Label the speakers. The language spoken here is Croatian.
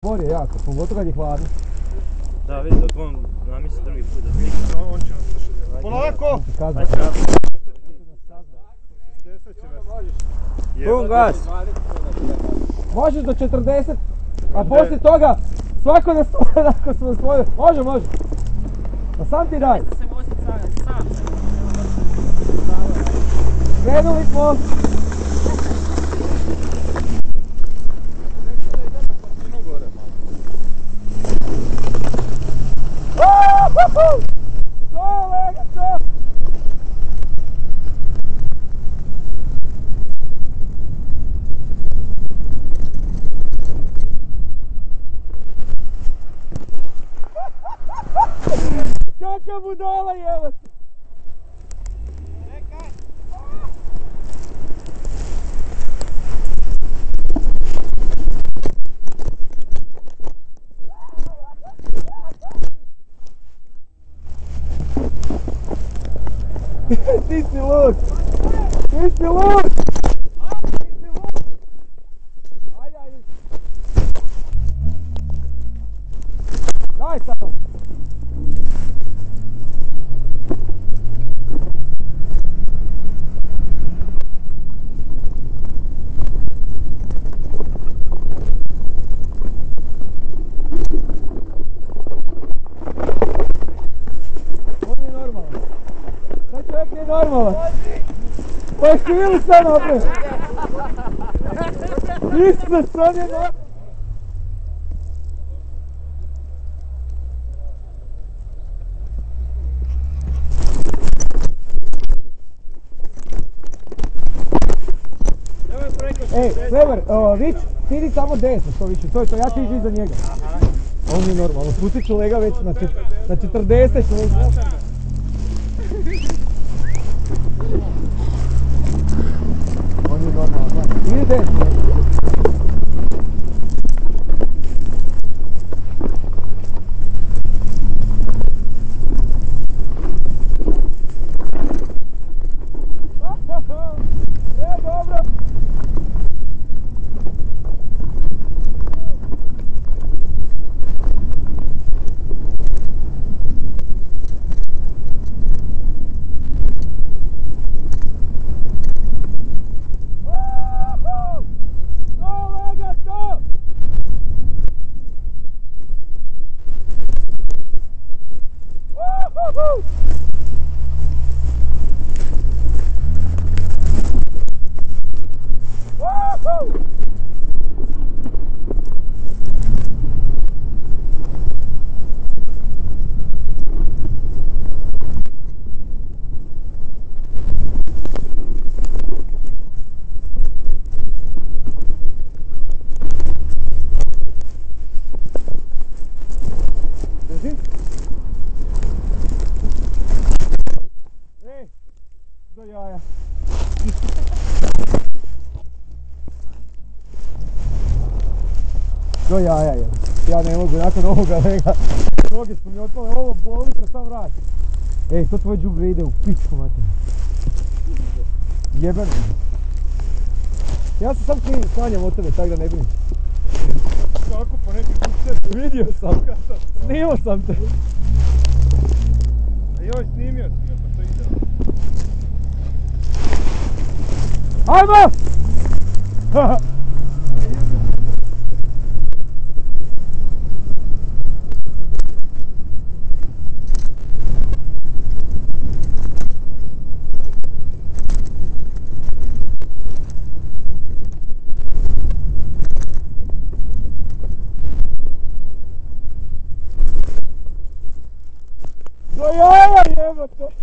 Speaker 1: Spor je jako, pogotovo kad je hladno.
Speaker 2: Da, vidi, dok on namisli drugi put da slikam.
Speaker 3: On će nas slušati. Polako!
Speaker 2: Ajde, kazno.
Speaker 1: Pun gas! Možeš do 40, a poslije toga svako na svoje, ako smo svoje. Može, može. Pa sam ti daj.
Speaker 4: Se vozit sam.
Speaker 1: Krenuli smo. Kakva budala jevo se!
Speaker 3: Čekaj!
Speaker 1: Ti si lud! Ti si lud! Ti si lud! Ajde, ajde! Daj samo! Normalno. Pa jesi vidjeli sam opet? Iskus, on je normalno. Ej, Kleber, Vić, ti idi samo desno što više, to je to, ja ću ići iza njega. On je normalno, spustit ću lega već na 40 ću već. On je normalno, gledaj, idi desno. Dobro. Do jaja. Do jaja je. Ja ne mogu nakon ovoga lega. Noge su mi otpale, ovo boli kad sam vrati. Ej, to tvoje đubre ide u pičku materiju. Jebeno. Ja se sam sanjam od tebe, tako da ne brini.
Speaker 3: Kako po neki kućer?
Speaker 1: Vidio sam. Snimao sam te.
Speaker 3: A joj, snimio si me, pa to ide.
Speaker 1: Ajmo! Do jaja jebote!